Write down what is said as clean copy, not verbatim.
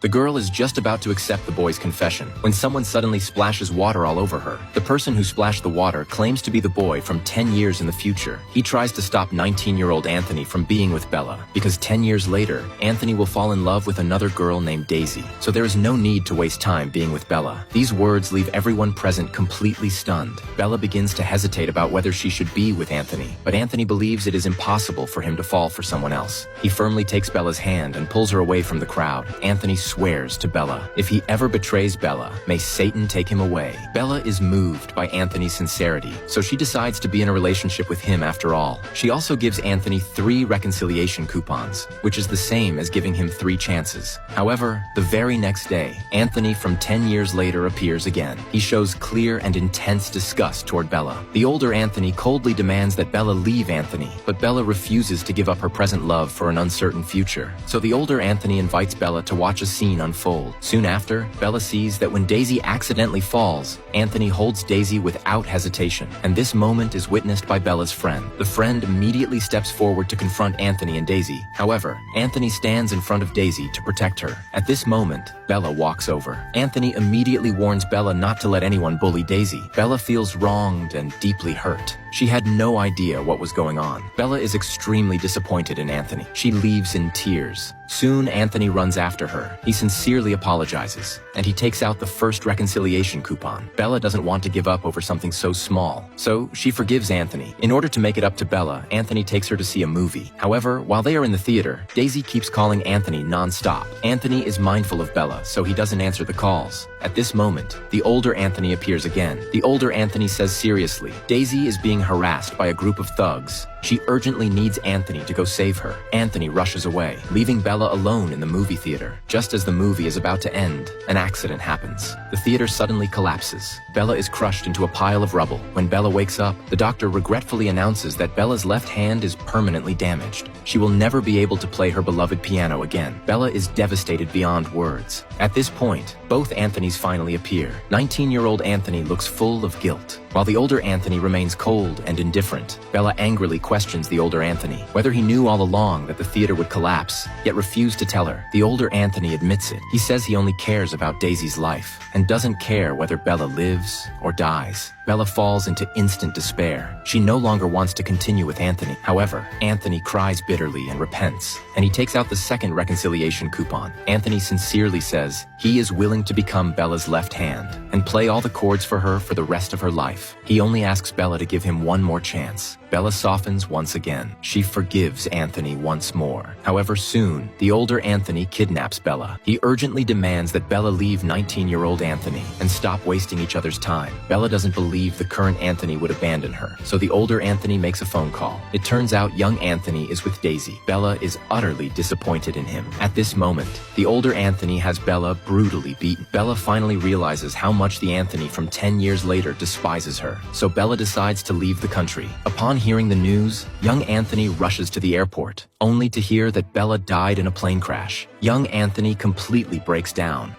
The girl is just about to accept the boy's confession when someone suddenly splashes water all over her. The person who splashed the water claims to be the boy from 10 years in the future. He tries to stop 19-year-old Anthony from being with Bella because 10 years later, Anthony will fall in love with another girl named Daisy. So there is no need to waste time being with Bella. These words leave everyone present completely stunned. Bella begins to hesitate about whether she should be with Anthony, but Anthony believes it is impossible for him to fall for someone else. He firmly takes Bella's hand and pulls her away from the crowd. Anthony swears to Bella, if he ever betrays Bella, may Satan take him away. Bella is moved by Anthony's sincerity, so she decides to be in a relationship with him after all. She also gives Anthony 3 reconciliation coupons, which is the same as giving him 3 chances. However, the very next day, Anthony from 10 years later appears again. He shows clear and intense disgust toward Bella. The older Anthony coldly demands that Bella leave Anthony, but Bella refuses to give up her present love for an uncertain future. So the older Anthony invites Bella to watch a scene unfold. Soon after, Bella sees that when Daisy accidentally falls, Anthony holds Daisy without hesitation, and this moment is witnessed by Bella's friend. The friend immediately steps forward to confront Anthony and Daisy. However, Anthony stands in front of Daisy to protect her. At this moment, Bella walks over. Anthony immediately warns Bella not to let anyone bully Daisy. Bella feels wronged and deeply hurt. She had no idea what was going on. Bella is extremely disappointed in Anthony. She leaves in tears. Soon, Anthony runs after her. He sincerely apologizes, and he takes out the first reconciliation coupon. Bella doesn't want to give up over something so small, so she forgives Anthony. In order to make it up to Bella, Anthony takes her to see a movie. However, while they are in the theater, Daisy keeps calling Anthony non-stop. Anthony is mindful of Bella, so he doesn't answer the calls. At this moment, the older Anthony appears again. The older Anthony says seriously, Daisy is being harassed by a group of thugs. She urgently needs Anthony to go save her. Anthony rushes away, leaving Bella alone in the movie theater. Just as the movie is about to end, an accident happens. The theater suddenly collapses. Bella is crushed into a pile of rubble. When Bella wakes up, the doctor regretfully announces that Bella's left hand is permanently damaged. She will never be able to play her beloved piano again. Bella is devastated beyond words. At this point, both Anthonys finally appear. 19-year-old Anthony looks full of guilt, while the older Anthony remains cold and indifferent. Bella angrily questions the older Anthony whether he knew all along that the theater would collapse, yet refused to tell her. The older Anthony admits it. He says he only cares about Daisy's life and doesn't care whether Bella lives or dies. Bella falls into instant despair. She no longer wants to continue with Anthony. However, Anthony cries bitterly and repents, and he takes out the second reconciliation coupon. Anthony sincerely says he is willing to become Bella's left hand and play all the chords for her for the rest of her life. He only asks Bella to give him one more chance. Bella softens once again. She forgives Anthony once more. However, soon, the older Anthony kidnaps Bella. He urgently demands that Bella leave 19-year-old Anthony and stop wasting each other's time. Bella doesn't believe the current Anthony would abandon her, so the older Anthony makes a phone call. It turns out young Anthony is with Daisy. Bella is utterly disappointed in him. At this moment, the older Anthony has Bella brutally beaten. Bella finally realizes how much the Anthony from 10 years later despises her, so Bella decides to leave the country. Upon hearing the news, young Anthony rushes to the airport, only to hear that Bella died in a plane crash. Young Anthony completely breaks down.